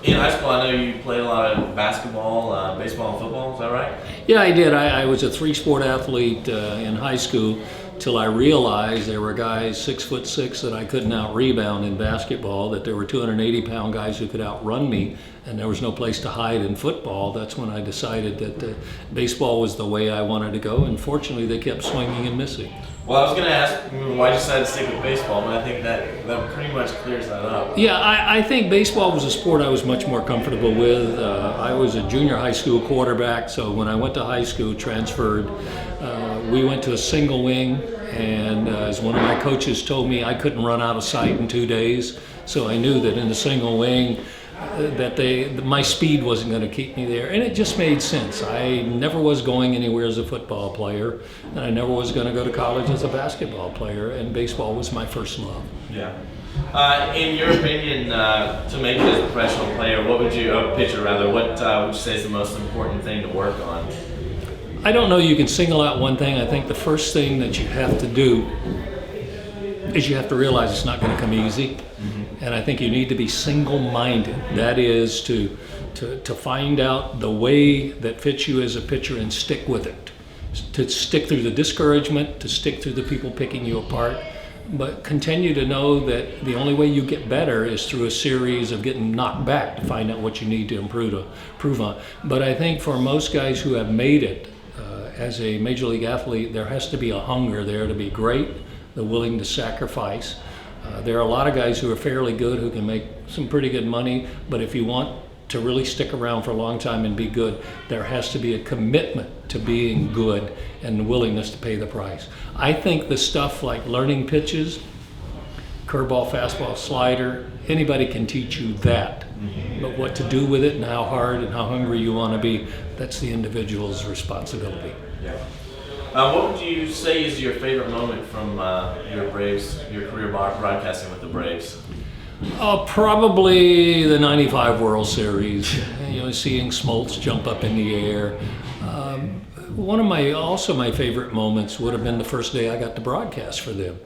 In high school, I know you played a lot of basketball, baseball, and football. Is that right? Yeah, I did. I was a three-sport athlete in high school till I realized there were guys 6'6" that I couldn't out-rebound in basketball, that there were 280-pound guys who could outrun me, and there was no place to hide in football. That's when I decided that baseball was the way I wanted to go, and fortunately they kept swinging and missing. Well, I was going to ask why you decided to stick with baseball, but I think that pretty much clears that up. Yeah, I think baseball was a sport I was much more comfortable with. I was a junior high school quarterback, so when I went to high school, transferred, we went to a single wing, and as one of my coaches told me, I couldn't run out of sight in 2 days, so I knew that in the single wing, that my speed wasn't going to keep me there, and it just made sense. I never was going anywhere as a football player, and I never was going to go to college as a basketball player, and baseball was my first love. Yeah. In your opinion, to make it as a professional player, pitcher rather, what would you say is the most important thing to work on? I don't know you can single out one thing. I think the first thing that you have to do is you have to realize it's not going to come easy. And I think you need to be single-minded. That is to find out the way that fits you as a pitcher and stick with it. To stick through the discouragement, to stick through the people picking you apart, but continue to know that the only way you get better is through a series of getting knocked back to find out what you need to improve on. But I think for most guys who have made it as a major league athlete, there has to be a hunger there to be great, the willing to sacrifice. There are a lot of guys who are fairly good who can make some pretty good money, but if you want to really stick around for a long time and be good, there has to be a commitment to being good and the willingness to pay the price. I think the stuff like learning pitches, curveball, fastball, slider, anybody can teach you that. But what to do with it and how hard and how hungry you want to be, that's the individual's responsibility. Yeah. What would you say is your favorite moment from your career broadcasting with the Braves? Probably the '95 World Series. Seeing Smoltz jump up in the air. One of my favorite moments would have been the first day I got to broadcast for them.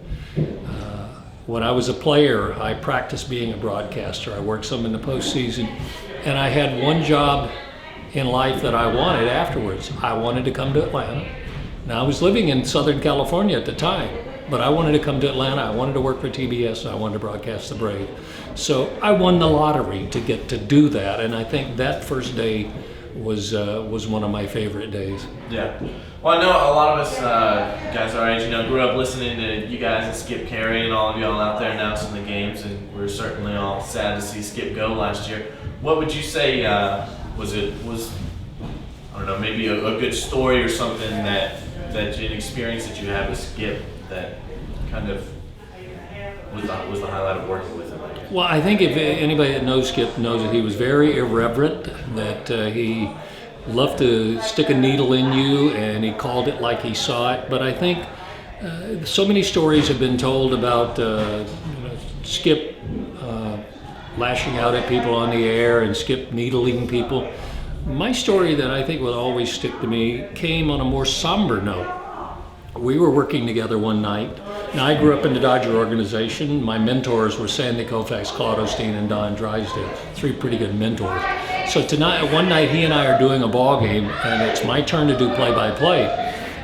When I was a player, I practiced being a broadcaster. I worked some in the postseason, and I had one job in life that I wanted afterwards. I wanted to come to Atlanta. Now, I was living in Southern California at the time, but I wanted to come to Atlanta. I wanted to work for TBS, and I wanted to broadcast the Braves. So I won the lottery to get to do that, and I think that first day was one of my favorite days. Yeah. Well, I know a lot of us guys our age, grew up listening to you guys and Skip Carey and all of y'all out there announcing the games, and we're certainly all sad to see Skip go last year. What would you say was I don't know, maybe a good story or something that an experience that you had with Skip that kind of was the highlight of working with him? Well, I think if anybody that knows Skip knows that he was very irreverent, that he loved to stick a needle in you, and he called it like he saw it. But I think so many stories have been told about Skip lashing out at people on the air and Skip needling people. My story that I think will always stick to me came on a more somber note. We were working together one night. Now, I grew up in the Dodger organization. My mentors were Sandy Koufax, Claude Osteen, and Don Drysdale, three pretty good mentors. So one night he and I are doing a ball game, and it's my turn to do play-by-play.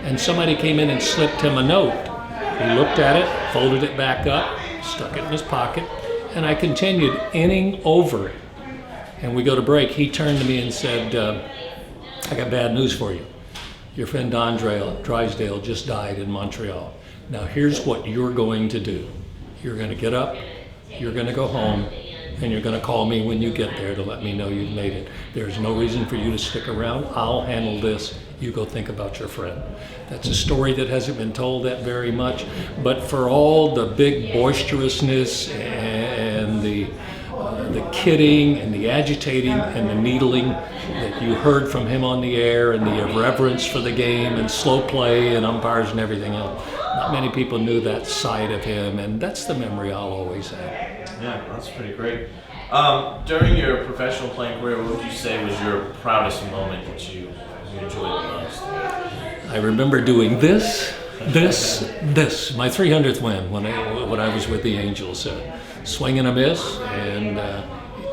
And somebody came in and slipped him a note. He looked at it, folded it back up, stuck it in his pocket, and I continued inning over it. And we go to break. He turned to me and said, I got bad news for you. Your friend Don Drysdale just died in Montreal. Now here's what you're going to do. You're going to get up, you're going to go home, and you're going to call me when you get there to let me know you've made it. There's no reason for you to stick around. I'll handle this. You go think about your friend. That's a story that hasn't been told that very much, but for all the big boisterousness and the kidding and the agitating and the needling that you heard from him on the air, and the irreverence for the game and slow play and umpires and everything else, not many people knew that side of him, and that's the memory I'll always have. Yeah, that's pretty great. During your professional playing career, what would you say was your proudest moment that you enjoyed the most? I remember doing this, my 300th win when I was with the Angels. Swing and a miss, and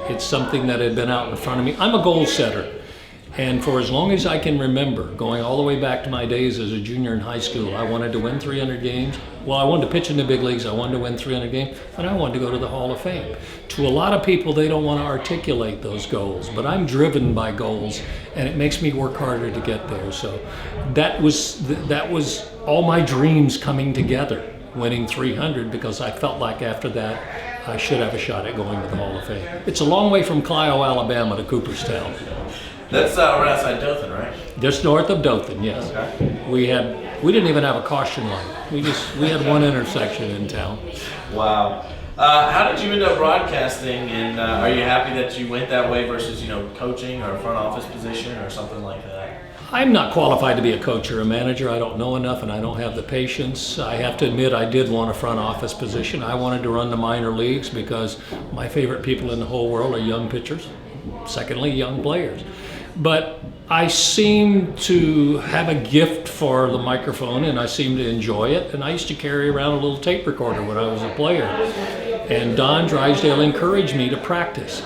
It's something that had been out in front of me. I'm a goal setter. And for as long as I can remember, going all the way back to my days as a junior in high school, I wanted to win 300 games. Well, I wanted to pitch in the big leagues. I wanted to win 300 games, and I wanted to go to the Hall of Fame. To a lot of people, they don't want to articulate those goals, but I'm driven by goals, and it makes me work harder to get there. So that was all my dreams coming together, winning 300, because I felt like after that, I should have a shot at going to the Hall of Fame. It's a long way from Clio, Alabama to Cooperstown. That's right outside Dothan, right? Just north of Dothan, yes. Okay. We didn't even have a caution light. We had one intersection in town. Wow. How did you end up broadcasting, and are you happy that you went that way versus, coaching or a front office position or something like that? I'm not qualified to be a coach or a manager. I don't know enough, and I don't have the patience. I have to admit, I did want a front office position. I wanted to run the minor leagues because my favorite people in the whole world are young pitchers. Secondly, young players. But I seem to have a gift for the microphone, and I seem to enjoy it. And I used to carry around a little tape recorder when I was a player. And Don Drysdale encouraged me to practice.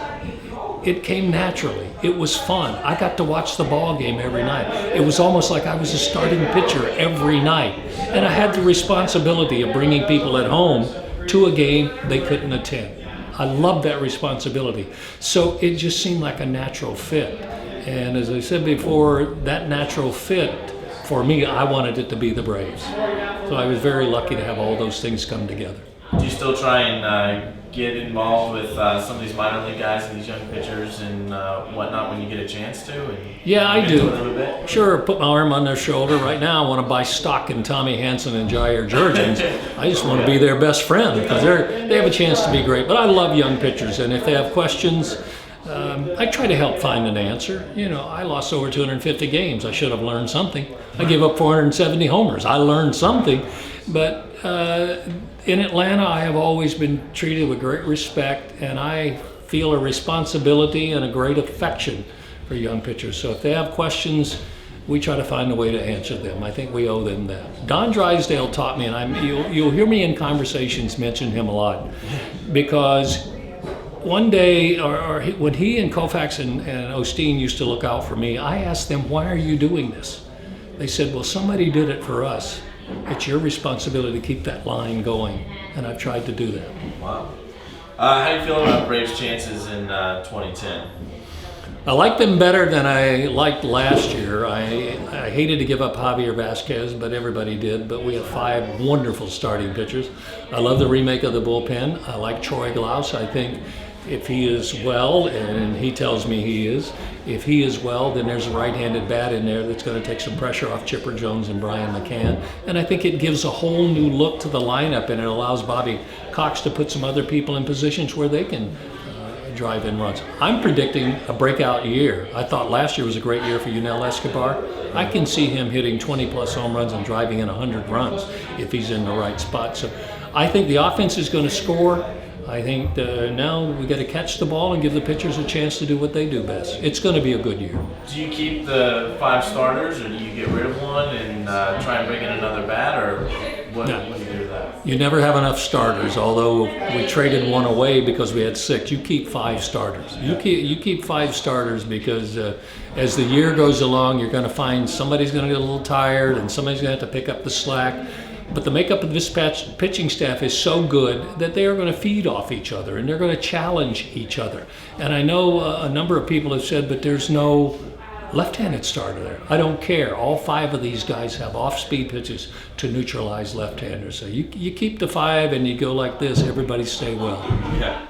It came naturally. It was fun. I got to watch the ball game every night. It was almost like I was a starting pitcher every night. And I had the responsibility of bringing people at home to a game they couldn't attend. I loved that responsibility. So it just seemed like a natural fit. And as I said before, that natural fit, for me, I wanted it to be the Braves. So I was very lucky to have all those things come together. Do you still try and get involved with some of these minor league guys and these young pitchers and whatnot when you get a chance to? And yeah, I do. A little bit? Sure, put my arm on their shoulder. Right now, I want to buy stock in Tommy Hanson and Jair Jurgens. I just want to be their best friend because they have a chance to be great. But I love young pitchers, and if they have questions, I try to help find an answer. I lost over 250 games. I should have learned something. I gave up 470 homers. I learned something. But in Atlanta, I have always been treated with great respect, and I feel a responsibility and a great affection for young pitchers. So if they have questions, we try to find a way to answer them. I think we owe them that. Don Drysdale taught me, and you'll hear me in conversations mention him a lot, because one day, or when he and Koufax and Osteen used to look out for me, I asked them, why are you doing this? They said, well, somebody did it for us. It's your responsibility to keep that line going, and I've tried to do that. Wow. How do you feel about Braves' chances in 2010? I like them better than I liked last year. I hated to give up Javier Vasquez, but everybody did. But we have 5 wonderful starting pitchers. I love the remake of the bullpen. I like Troy Glaus. I think if he is well, and he tells me he is, if he is well, then there's a right-handed bat in there that's going to take some pressure off Chipper Jones and Brian McCann. And I think it gives a whole new look to the lineup, and it allows Bobby Cox to put some other people in positions where they can drive in runs. I'm predicting a breakout year. I thought last year was a great year for Yunel Escobar. I can see him hitting 20-plus home runs and driving in 100 runs if he's in the right spot. So I think the offense is going to score. I think now we got to catch the ball and give the pitchers a chance to do what they do best. It's going to be a good year. Do you keep the 5 starters, or do you get rid of one and try and bring in another bat, or what do you do with that? You never have enough starters, although we traded one away because we had 6. You keep 5 starters. You keep 5 starters because as the year goes along, you're going to find somebody's going to get a little tired and somebody's going to have to pick up the slack. But the makeup of this pitching staff is so good that they are going to feed off each other and they're going to challenge each other. And I know a number of people have said, but there's no left-handed starter there. I don't care. All 5 of these guys have off-speed pitches to neutralize left-handers. So you keep the 5 and you go like this, everybody stay well. Yeah.